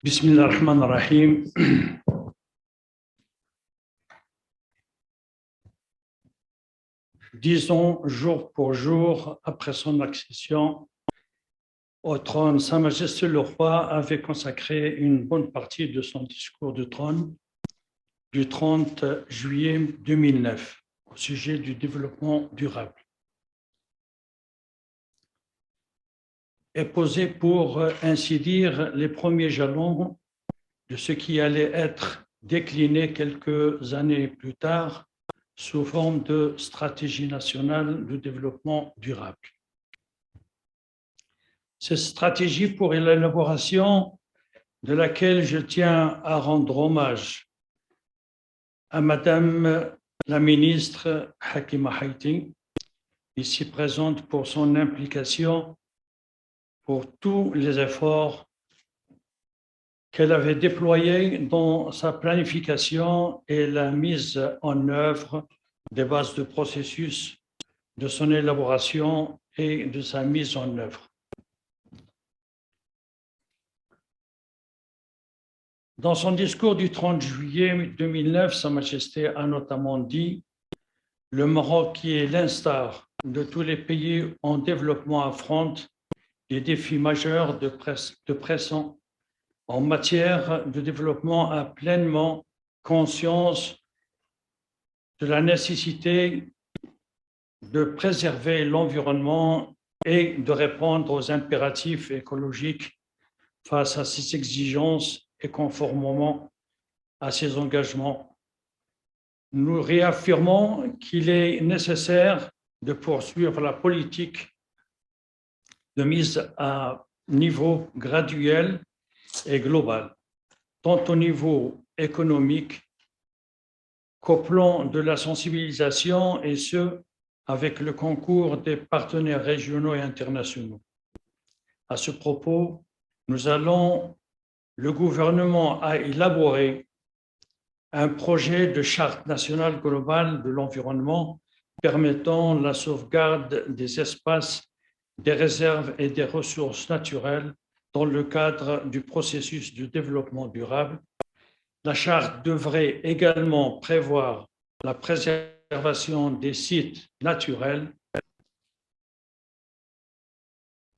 Bismillah ar-Rahman ar-Rahim. Disons jour pour jour, après son accession au trône, Sa Majesté le Roi avait consacré une bonne partie de son discours de trône du 30 juillet 2009 au sujet du développement durable et posé pour ainsi dire les premiers jalons de ce qui allait être décliné quelques années plus tard sous forme de stratégie nationale de développement durable. Cette stratégie pour l'élaboration de laquelle je tiens à rendre hommage à Madame la ministre Hakima Haïti, ici présente pour son implication pour tous les efforts qu'elle avait déployés dans sa planification et la mise en œuvre des bases de processus de son élaboration et de sa mise en œuvre. Dans son discours du 30 juillet 2009, Sa Majesté a notamment dit « Le Maroc, qui est l'instar de tous les pays en développement, affronte des défis majeurs de pressant en matière de développement, a pleinement conscience de la nécessité de préserver l'environnement et de répondre aux impératifs écologiques face à ces exigences et conformément à ses engagements. Nous réaffirmons qu'il est nécessaire de poursuivre la politique de mise à niveau graduel et global, tant au niveau économique qu'au plan de la sensibilisation, et ce, avec le concours des partenaires régionaux et internationaux. À ce propos, le gouvernement a élaboré un projet de charte nationale globale de l'environnement permettant la sauvegarde des espaces, des réserves et des ressources naturelles dans le cadre du processus de développement durable. La charte devrait également prévoir la préservation des sites naturels,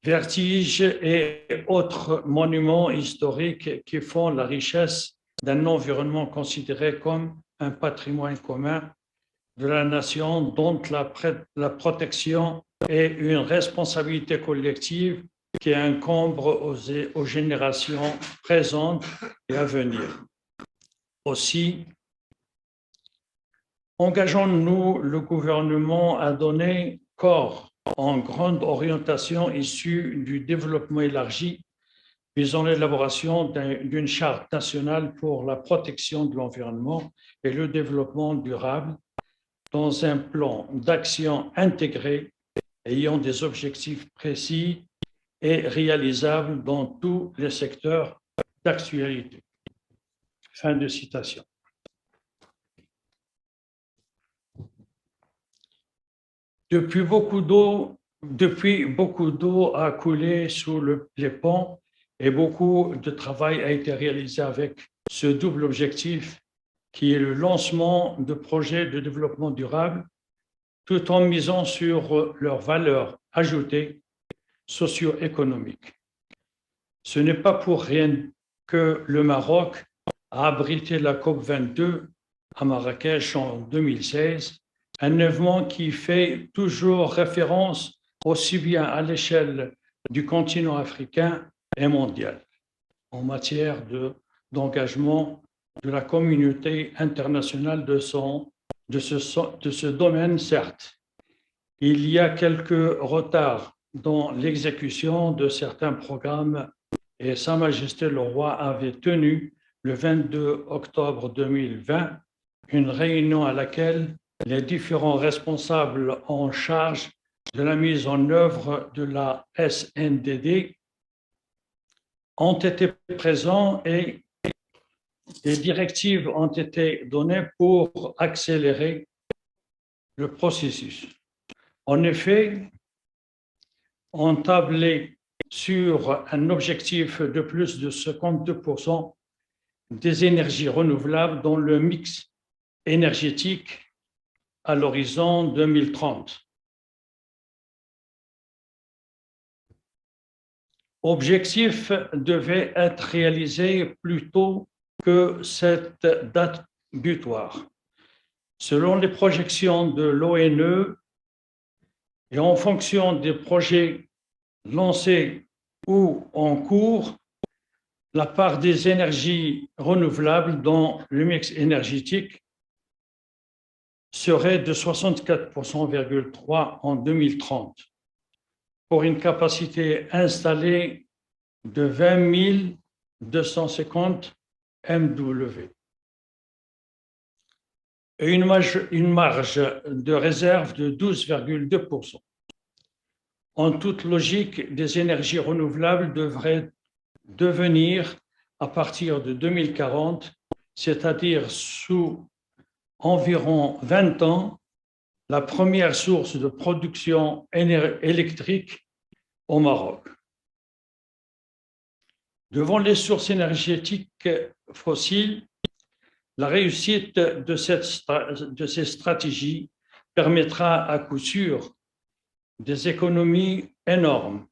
vestiges et autres monuments historiques qui font la richesse d'un environnement considéré comme un patrimoine commun de la nation dont la protection est une responsabilité collective qui incombe aux générations présentes et à venir. Aussi, engageons-nous le gouvernement à donner corps en grande orientation issue du développement élargi visant l'élaboration d'une charte nationale pour la protection de l'environnement et le développement durable dans un plan d'action intégré ayant des objectifs précis et réalisables dans tous les secteurs d'actualité. » Fin de citation. Depuis, beaucoup d'eau a coulé sous les ponts et beaucoup de travail a été réalisé avec ce double objectif qui est le lancement de projets de développement durable tout en misant sur leurs valeurs ajoutées socio-économiques. Ce n'est pas pour rien que le Maroc a abrité la COP22 à Marrakech en 2016, un événement qui fait toujours référence aussi bien à l'échelle du continent africain et mondial en matière d'engagement de la communauté internationale de ce domaine. Certes, il y a quelques retards dans l'exécution de certains programmes et Sa Majesté le Roi avait tenu le 22 octobre 2020 une réunion à laquelle les différents responsables en charge de la mise en œuvre de la SNDD ont été présents et des directives ont été données pour accélérer le processus. En effet, on tablait sur un objectif de plus de 52% des énergies renouvelables dans le mix énergétique à l'horizon 2030. Objectif devait être réalisé plus tôt que cette date butoir. Selon les projections de l'ONE et en fonction des projets lancés ou en cours, la part des énergies renouvelables dans le mix énergétique serait de 64,3% en 2030, pour une capacité installée de 20 250 MW et une marge de réserve de 12,2%. En toute logique, des énergies renouvelables devraient devenir, à partir de 2040, c'est-à-dire sous environ 20 ans, la première source de production électrique au Maroc. Devant les sources énergétiques fossiles, la réussite de ces stratégies permettra à coup sûr des économies énormes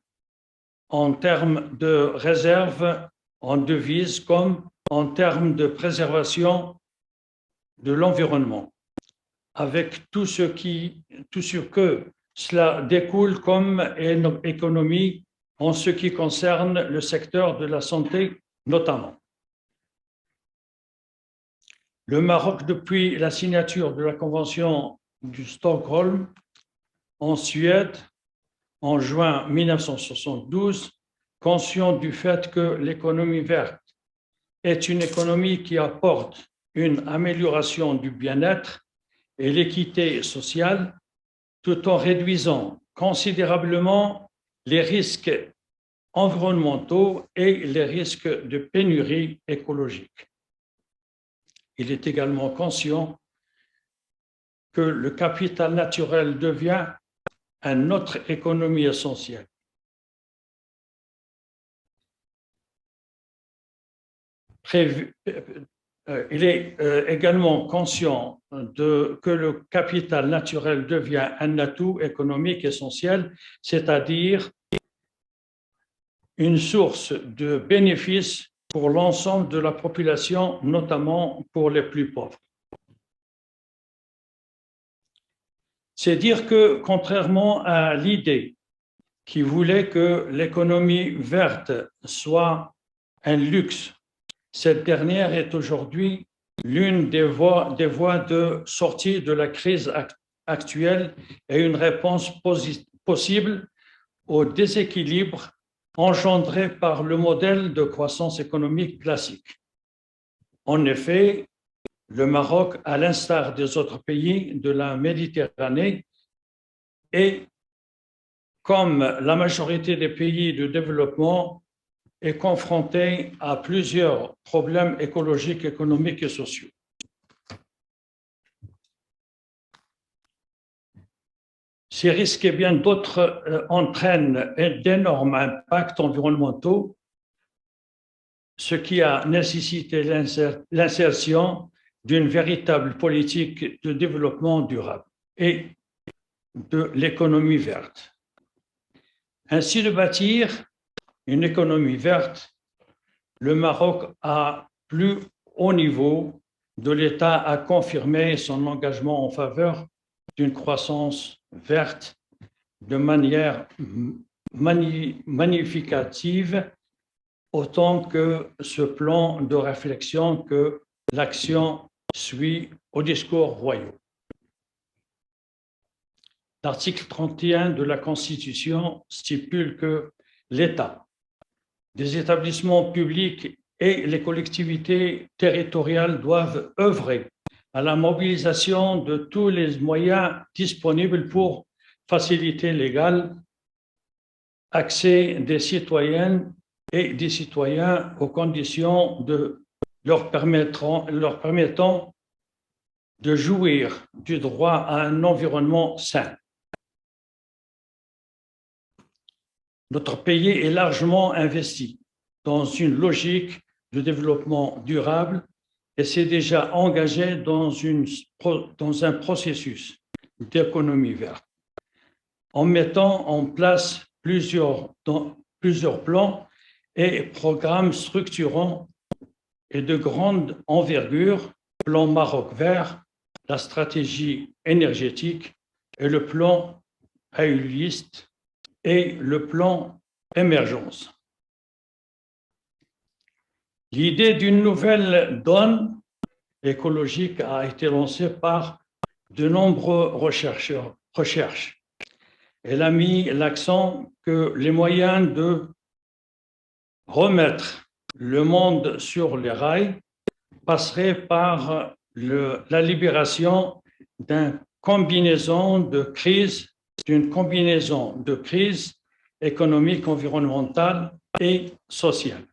en termes de réserves en devises comme en termes de préservation de l'environnement, avec tout ce que cela découle comme économie en ce qui concerne le secteur de la santé notamment. Le Maroc, depuis la signature de la Convention du Stockholm en Suède en juin 1972, conscient du fait que l'économie verte est une économie qui apporte une amélioration du bien-être et l'équité sociale, tout en réduisant considérablement les risques environnementaux et les risques de pénurie écologique. Il est également conscient que le capital naturel devient une autre économie essentielle. Il est également conscient que le capital naturel devient un atout économique essentiel, c'est-à-dire une source de bénéfices pour l'ensemble de la population, notamment pour les plus pauvres. C'est dire que, contrairement à l'idée qui voulait que l'économie verte soit un luxe, cette dernière est aujourd'hui l'une des voies de sortie de la crise actuelle et une réponse possible au déséquilibre engendré par le modèle de croissance économique classique. En effet, le Maroc, à l'instar des autres pays de la Méditerranée, est, comme la majorité des pays de développement, est confronté à plusieurs problèmes écologiques, économiques et sociaux. Ces risques et bien d'autres entraînent d'énormes impacts environnementaux, ce qui a nécessité l'insertion d'une véritable politique de développement durable et de l'économie verte. Ainsi, de bâtir une économie verte, le Maroc, à plus haut niveau de l'État, a confirmé son engagement en faveur d'une croissance verte de manière magnificative, autant que ce plan de réflexion que l'action suit aux discours royaux. L'article 31 de la Constitution stipule que l'État, des établissements publics et les collectivités territoriales doivent œuvrer à la mobilisation de tous les moyens disponibles pour faciliter l'égal accès des citoyennes et des citoyens aux conditions leur permettant de jouir du droit à un environnement sain. Notre pays est largement investi dans une logique de développement durable et s'est déjà engagé dans un processus d'économie verte en mettant en place plusieurs plans et programmes structurants et de grande envergure, plan Maroc vert, la stratégie énergétique et le plan AULIST et le plan émergence. L'idée d'une nouvelle donne écologique a été lancée par de nombreux chercheurs. Elle a mis l'accent que les moyens de remettre le monde sur les rails passerait par la libération d'une combinaison de crises économique, environnementale et sociale.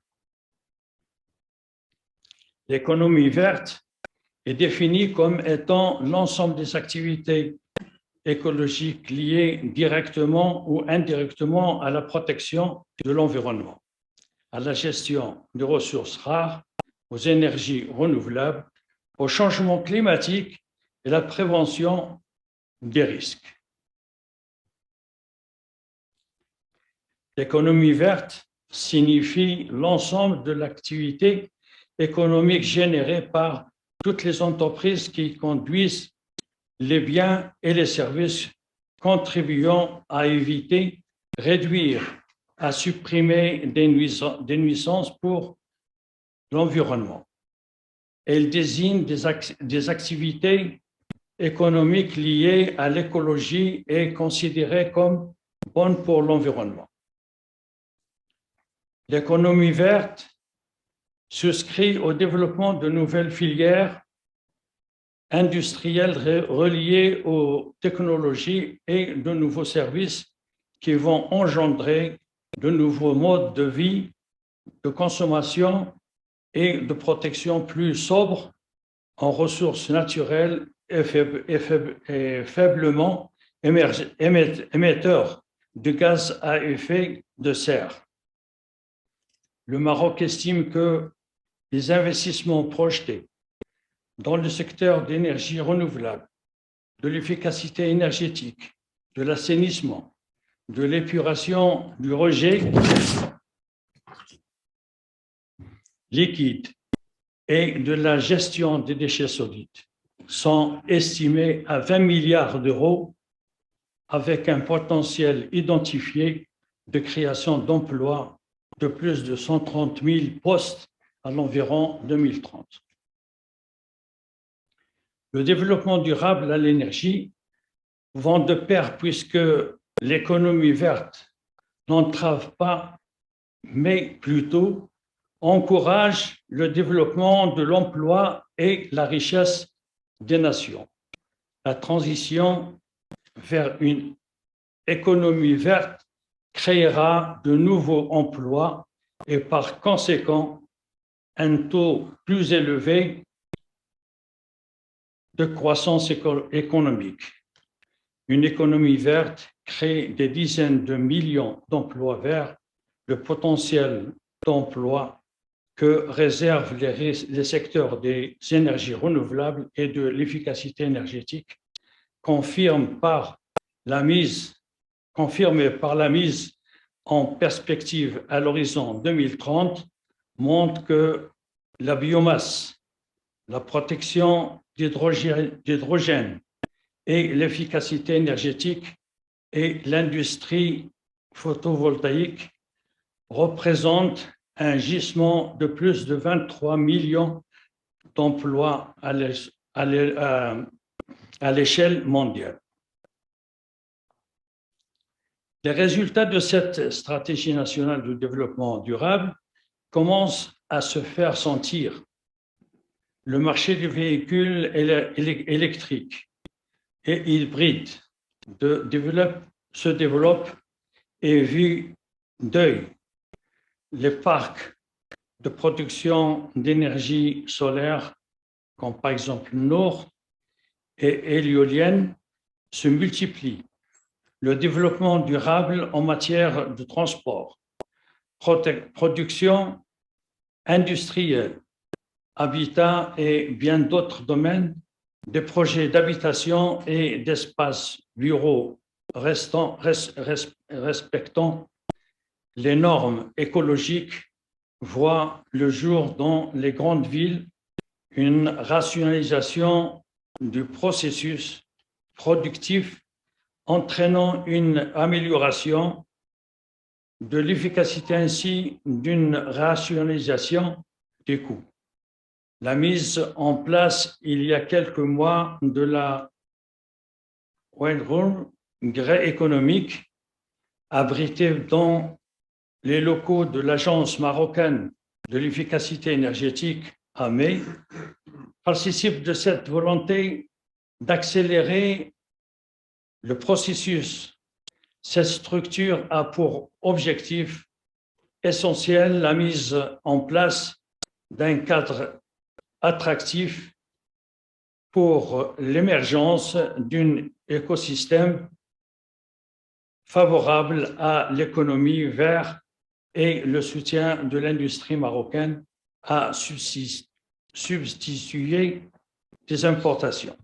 L'économie verte est définie comme étant l'ensemble des activités écologiques liées directement ou indirectement à la protection de l'environnement, à la gestion des ressources rares, aux énergies renouvelables, au changement climatique et la prévention des risques. L'économie verte signifie l'ensemble de l'activité économique générée par toutes les entreprises qui conduisent les biens et les services contribuant à éviter, réduire, à supprimer des nuisances pour l'environnement. Elle désigne des activités économiques liées à l'écologie et considérées comme bonnes pour l'environnement. L'économie verte souscrit au développement de nouvelles filières industrielles reliées aux technologies et de nouveaux services qui vont engendrer de nouveaux modes de vie, de consommation et de protection plus sobres en ressources naturelles et faiblement émetteurs de gaz à effet de serre. Le Maroc estime que les investissements projetés dans le secteur d'énergie renouvelable, de l'efficacité énergétique, de l'assainissement, de l'épuration du rejet liquide et de la gestion des déchets solides sont estimés à 20 milliards d'euros avec un potentiel identifié de création d'emplois de plus de 130 000 postes à l'environ 2030. Le développement durable à l'énergie vont de pair puisque l'économie verte n'entrave pas, mais plutôt encourage le développement de l'emploi et la richesse des nations. La transition vers une économie verte créera de nouveaux emplois et par conséquent un taux plus élevé de croissance économique. Une économie verte crée des dizaines de millions d'emplois verts. Le potentiel d'emploi que réservent les secteurs des énergies renouvelables et de l'efficacité énergétique, confirmé par la mise en perspective à l'horizon 2030, montre que la biomasse, la protection d'hydrogène et l'efficacité énergétique et l'industrie photovoltaïque représentent un gisement de plus de 23 millions d'emplois à l'échelle mondiale. Les résultats de cette stratégie nationale de développement durable commencent à se faire sentir. Le marché des véhicules électriques et hybrides se développe et vu d'œil. Les parcs de production d'énergie solaire, comme par exemple Nord et l'éolienne, se multiplient. le développement durable en matière de transport, production industrielle, habitat et bien d'autres domaines, des projets d'habitation et d'espaces bureaux respectant les normes écologiques voient le jour dans les grandes villes, une rationalisation du processus productif entraînant une amélioration de l'efficacité ainsi d'une rationalisation des coûts. La mise en place il y a quelques mois de la Railroad gré économique abritée dans les locaux de l'Agence marocaine de l'efficacité énergétique à mai participe de cette volonté d'accélérer le processus. Cette structure a pour objectif essentiel la mise en place d'un cadre attractif pour l'émergence d'un écosystème favorable à l'économie verte et le soutien de l'industrie marocaine à substituer des importations.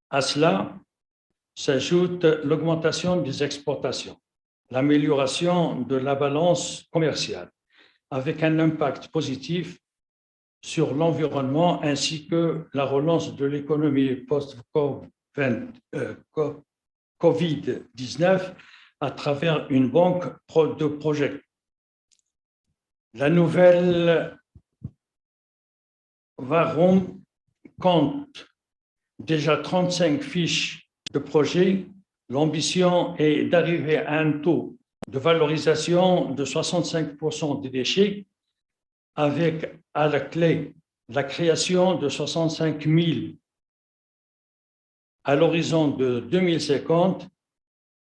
À cela s'ajoute l'augmentation des exportations, l'amélioration de la balance commerciale, avec un impact positif sur l'environnement ainsi que la relance de l'économie post-Covid-19 à travers une banque de projets. La nouvelle Varon compte déjà 35 fiches de projets. L'ambition est d'arriver à un taux de valorisation de 65% des déchets, avec à la clé la création de 65 000 à l'horizon de 2050,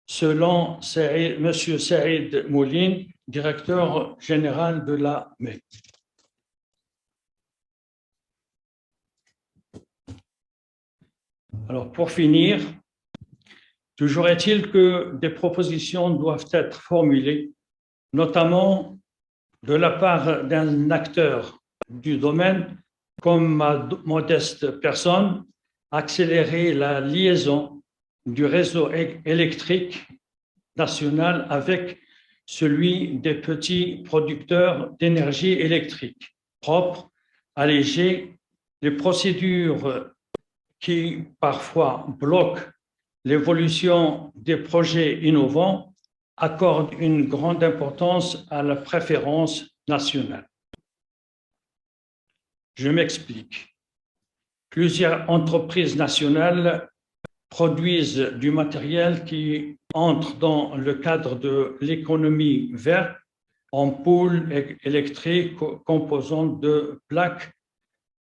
selon M. Saïd Mouline, directeur général de la MEC. Alors, pour finir, toujours est-il que des propositions doivent être formulées, notamment de la part d'un acteur du domaine, comme ma modeste personne, accélérer la liaison du réseau électrique national avec celui des petits producteurs d'énergie électrique propre, alléger les procédures qui parfois bloquent l'évolution des projets innovants, accordent une grande importance à la préférence nationale. Je m'explique. Plusieurs entreprises nationales produisent du matériel qui entre dans le cadre de l'économie verte, ampoules électriques, composantes de plaques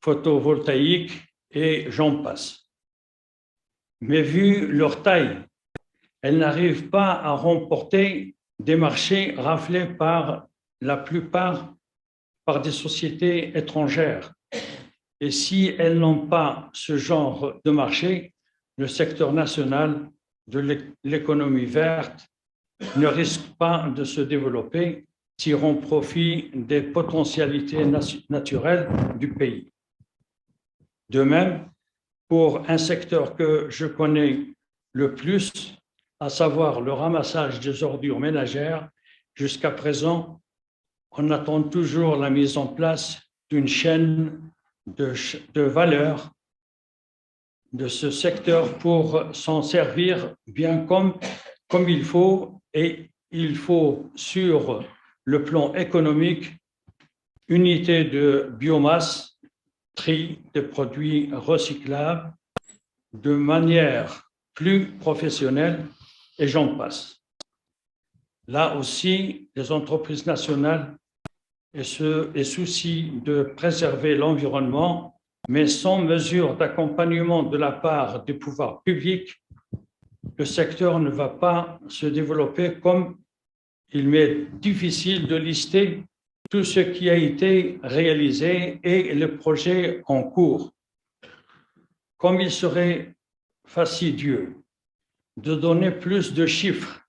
photovoltaïques et j'en passe. Mais vu leur taille, elles n'arrivent pas à remporter des marchés raflés par la plupart par des sociétés étrangères. Et si elles n'ont pas ce genre de marché, le secteur national de l'économie verte ne risque pas de se développer, tirant profit des potentialités naturelles du pays. De même, pour un secteur que je connais le plus, à savoir le ramassage des ordures ménagères, jusqu'à présent, on attend toujours la mise en place d'une chaîne de valeur de ce secteur pour s'en servir bien comme il faut, et il faut sur le plan économique unité de biomasse, tri de produits recyclables de manière plus professionnelle et j'en passe. Là aussi, les entreprises nationales et souci de préserver l'environnement, mais sans mesure d'accompagnement de la part des pouvoirs publics, le secteur ne va pas se développer comme il m'est difficile de lister tout ce qui a été réalisé et les projets en cours. Comme il serait fastidieux de donner plus de chiffres.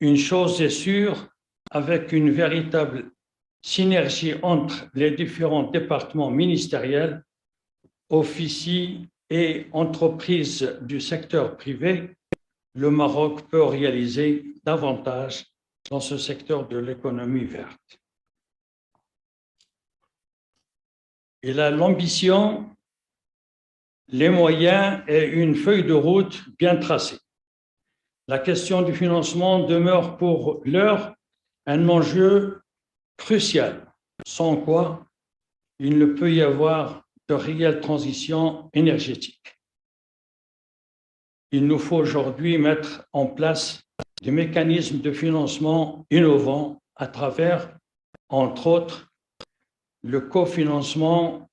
Une chose est sûre, avec une véritable synergie entre les différents départements ministériels, offices et entreprises du secteur privé, le Maroc peut réaliser davantage dans ce secteur de l'économie verte. Il a l'ambition, les moyens et une feuille de route bien tracée. La question du financement demeure pour l'heure un enjeu crucial, sans quoi il ne peut y avoir de réelle transition énergétique. Il nous faut aujourd'hui mettre en place des mécanismes de financement innovants à travers, entre autres, le cofinancement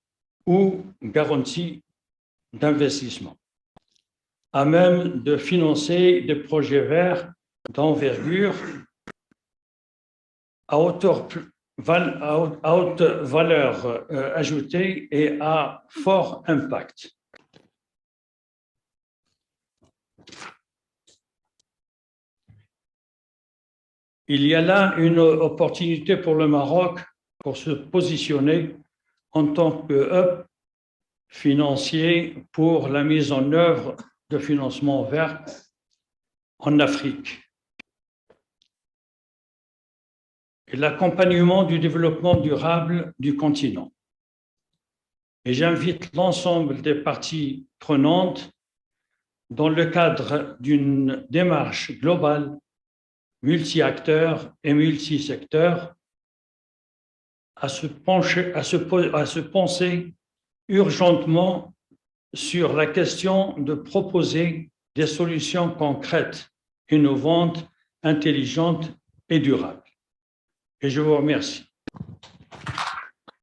ou garantie d'investissement, à même de financer des projets verts d'envergure à haute valeur ajoutée et à fort impact. Il y a là une opportunité pour le Maroc pour se positionner en tant que hub financier pour la mise en œuvre de financement vert en Afrique et l'accompagnement du développement durable du continent. Et j'invite l'ensemble des parties prenantes dans le cadre d'une démarche globale, multi-acteurs et multi-secteurs, à se penser urgentement sur la question de proposer des solutions concrètes, innovantes, intelligentes et durables. Et je vous remercie.